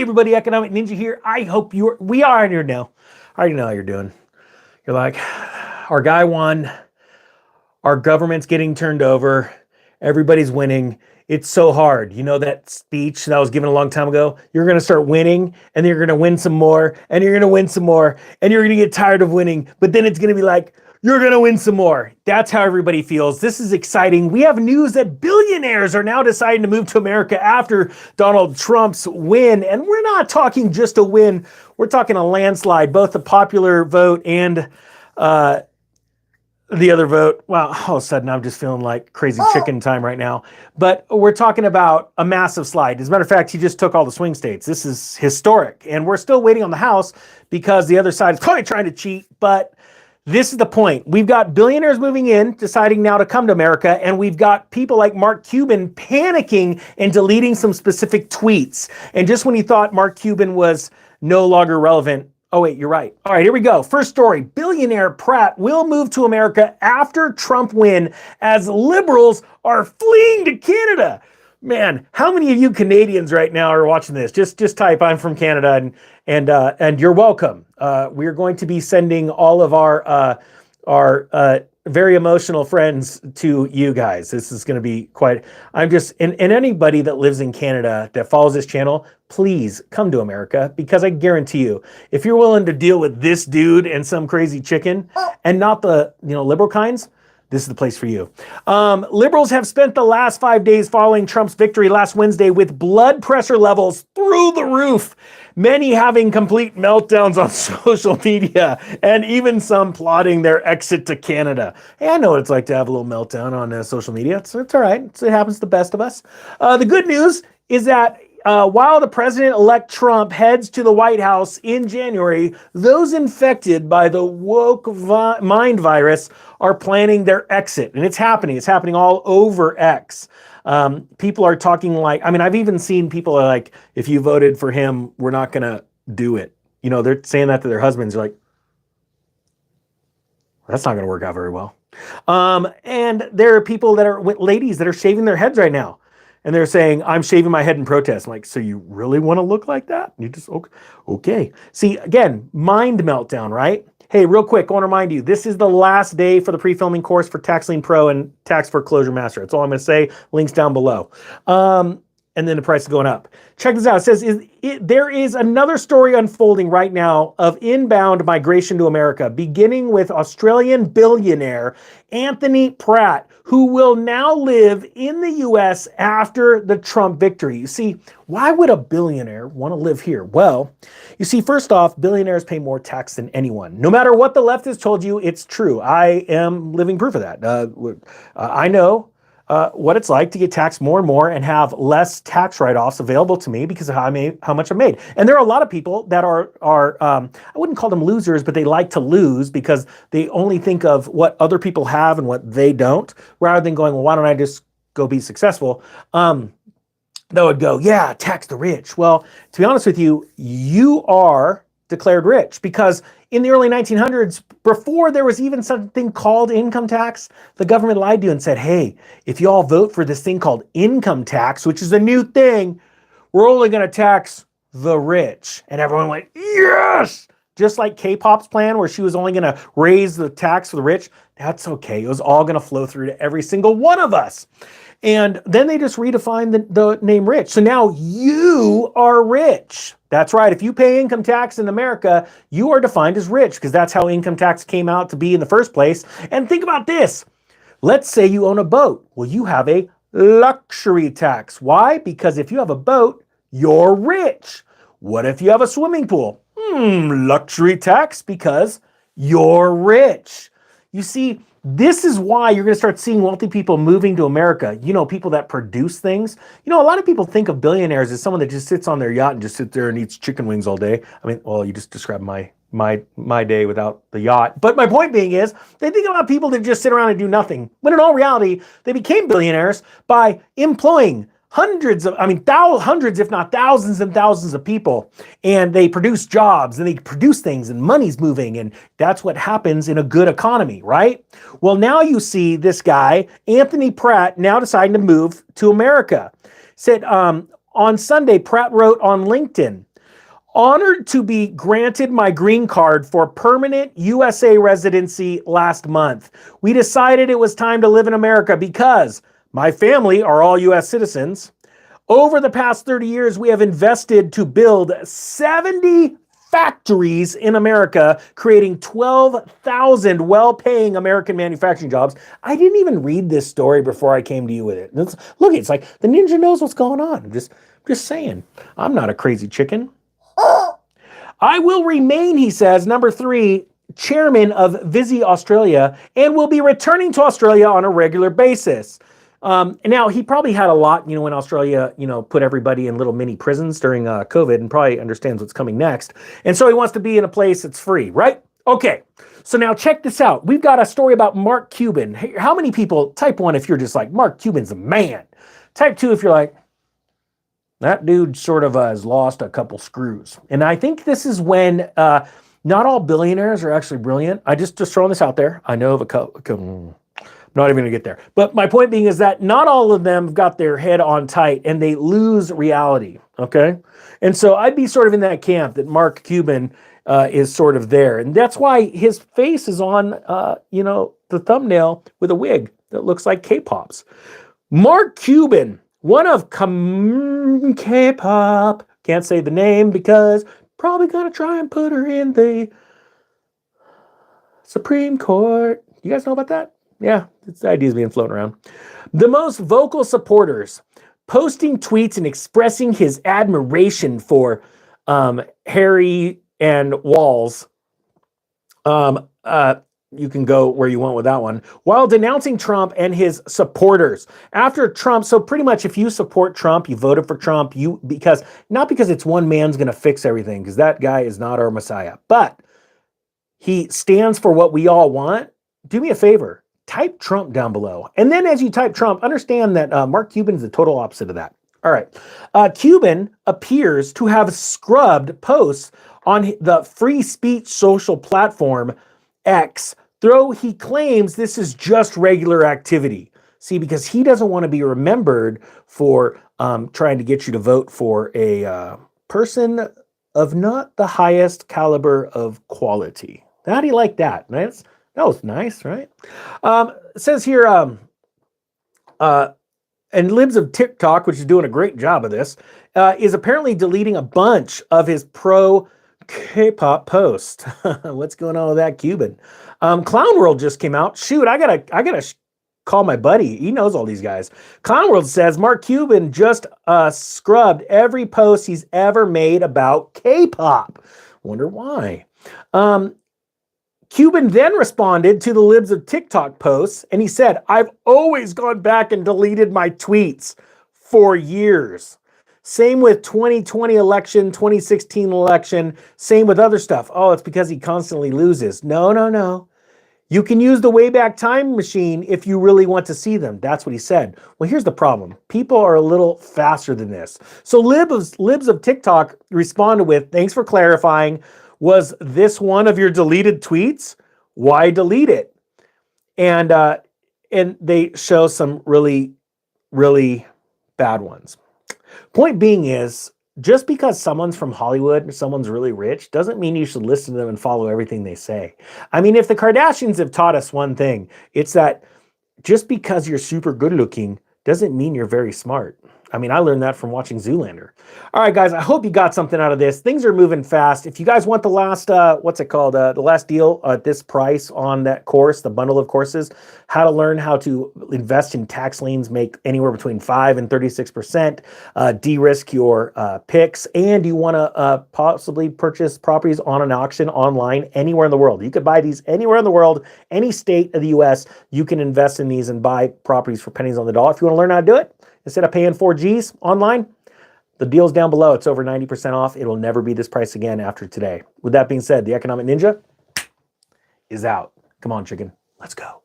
everybody, Economic Ninja here. We are here now. I already know how you're doing. You're like, our guy won. Our government's getting turned over. Everybody's winning. It's so hard. You know that speech that was given a long time ago? You're going to start winning, and then you're going to win some more, and you're going to win some more, and you're going to get tired of winning. But then it's going to be like, you're going to win some more. That's how everybody feels. This is exciting. We have news that billionaires are now deciding to move to America after Donald Trump's win. And we're not talking just a win. We're talking a landslide, both the popular vote and the other vote. Wow, all of a sudden I'm just feeling like crazy chicken time right now. But we're talking about a massive slide. As a matter of fact, he just took all the swing states. This is historic. And we're still waiting on the House because the other side is probably trying to cheat. But this is the point. We've got billionaires moving in, deciding now to come to America, and we've got people like Mark Cuban panicking and deleting some specific tweets. And just when you thought Mark Cuban was no longer relevant, oh wait, you're right. All right, here we go. First story, billionaire Pratt will move to America after Trump win as liberals are fleeing to Canada. Man, how many of you Canadians right now are watching this? Just type "I'm from Canada" and you're welcome. We're going to be sending all of our very emotional friends to you guys. This is going to be quite. And anybody that lives in Canada that follows this channel, please come to America, because I guarantee you, if you're willing to deal with this dude and some crazy chicken, and not the liberal kinds, this is the place for you. Liberals have spent the last 5 days following Trump's victory last Wednesday with blood pressure levels through the roof, many having complete meltdowns on social media, and even some plotting their exit to Canada. Hey, I know what it's like to have a little meltdown on social media. It's all right. It happens to the best of us. The good news is that while the president-elect Trump heads to the White House in January, those infected by the woke mind virus are planning their exit. And it's happening. It's happening all over X. People are talking like, I've even seen people are like, if you voted for him, we're not going to do it. They're saying that to their husbands. They're like, that's not going to work out very well. And there are people ladies that are shaving their heads right now. And they're saying, I'm shaving my head in protest. I'm like, so you really want to look like that? You just, okay. See, again, mind meltdown, right? Hey, real quick, I want to remind you, this is the last day for the pre-filming course for Tax Lien Pro and Tax Foreclosure Master. That's all I'm going to say. Links down below. And then the price is going up. Check this out. It says, there is another story unfolding right now of inbound migration to America, beginning with Australian billionaire Anthony Pratt, who will now live in the U.S. after the Trump victory. You see, why would a billionaire want to live here? Well, you see, first off, billionaires pay more tax than anyone. No matter what the left has told you, it's true. I am living proof of that. I know what it's like to get taxed more and more and have less tax write-offs available to me because of how much I made. And there are a lot of people that are I wouldn't call them losers, but they like to lose because they only think of what other people have and what they don't, rather than going, well, why don't I just go be successful? They would go, yeah, tax the rich. Well, to be honest with you, you are declared rich, because in the early 1900s, before there was even something called income tax, the government lied to you and said, hey, if you all vote for this thing called income tax, which is a new thing, we're only going to tax the rich. And everyone went, yes! Just like K-pop's plan, where she was only going to raise the tax for the rich. That's okay. It was all going to flow through to every single one of us. And then they just redefined the name rich. So now you are rich. That's right. If you pay income tax in America, you are defined as rich, because that's how income tax came out to be in the first place. And think about this. Let's say you own a boat. Well, you have a luxury tax. Why? Because if you have a boat, you're rich. What if you have a swimming pool? Luxury tax, because you're rich. You see, this is why you're going to start seeing wealthy people moving to America. People that produce things. A lot of people think of billionaires as someone that just sits on their yacht and just sits there and eats chicken wings all day. You just described my day without the yacht. But my point being is, they think about people that just sit around and do nothing. When in all reality, they became billionaires by employing hundreds, if not thousands and thousands of people. And they produce jobs and they produce things and money's moving. And that's what happens in a good economy, right? Well, now you see this guy, Anthony Pratt, now deciding to move to America. Said on Sunday, Pratt wrote on LinkedIn, Honored to be granted my green card for permanent USA residency last month. We decided it was time to live in America because my family are all US citizens. Over the past 30 years, we have invested to build 70 factories in America, creating 12,000 well-paying American manufacturing jobs. I didn't even read this story before I came to you with it. Look, it's like the ninja knows what's going on. I'm just saying, I'm not a crazy chicken. I will remain, he says, number 3, chairman of Visi Australia, and will be returning to Australia on a regular basis. Now, he probably had a lot, when Australia, put everybody in little mini prisons during COVID, and probably understands what's coming next. And so he wants to be in a place that's free, right? Okay, so now check this out. We've got a story about Mark Cuban. Hey, how many people, type 1 if you're just like, Mark Cuban's a man. Type 2 if you're like, that dude sort of has lost a couple screws. And I think this is when not all billionaires are actually brilliant. I just throwing this out there. I know of a couple. Not even going to get there. But my point being is that not all of them got their head on tight and they lose reality, okay? And so I'd be sort of in that camp that Mark Cuban is sort of there. And that's why his face is on, the thumbnail with a wig that looks like K-Pop's. Mark Cuban, one of K-Pop, can't say the name because probably going to try and put her in the Supreme Court. You guys know about that? Yeah, the idea's being floated around. The most vocal supporters, posting tweets and expressing his admiration for Harry and Walls. You can go where you want with that one. While denouncing Trump and his supporters. After Trump, so pretty much if you support Trump, you voted for Trump, not because it's one man's going to fix everything, because that guy is not our messiah, but he stands for what we all want. Do me a favor. Type Trump down below. And then as you type Trump, understand that Mark Cuban is the total opposite of that. All right. Cuban appears to have scrubbed posts on the free speech social platform X, though he claims this is just regular activity. See, because he doesn't want to be remembered for trying to get you to vote for a person of not the highest caliber of quality. How do you like that? That was nice, right? It says here, and Libs of TikTok, which is doing a great job of this, is apparently deleting a bunch of his pro K-pop posts. What's going on with that, Cuban? Clown World just came out. Shoot, I gotta call my buddy. He knows all these guys. Clown World says Mark Cuban just scrubbed every post he's ever made about K-pop. Wonder why. Cuban then responded to the Libs of TikTok posts, and he said, I've always gone back and deleted my tweets for years. Same with 2020 election, 2016 election, same with other stuff. Oh, it's because he constantly loses. No. You can use the Wayback Time Machine if you really want to see them. That's what he said. Well, here's the problem. People are a little faster than this. So Libs of TikTok responded with, thanks for clarifying. Was this one of your deleted tweets? Why delete it? And they show some really, really bad ones. Point being is, just because someone's from Hollywood or someone's really rich doesn't mean you should listen to them and follow everything they say. I mean, if the Kardashians have taught us one thing, it's that just because you're super good looking doesn't mean you're very smart. I mean, I learned that from watching Zoolander. All right, guys, I hope you got something out of this. Things are moving fast. If you guys want the last, the last deal at this price on that course, the bundle of courses, how to learn how to invest in tax liens, make anywhere between 5 and 36%, de-risk your picks, and you want to possibly purchase properties on an auction online anywhere in the world. You could buy these anywhere in the world, any state of the U.S. You can invest in these and buy properties for pennies on the dollar. If you want to learn how to do it, instead of paying 4Gs online, the deal's down below. It's over 90% off. It'll never be this price again after today. With that being said, the Economic Ninja is out. Come on, chicken. Let's go.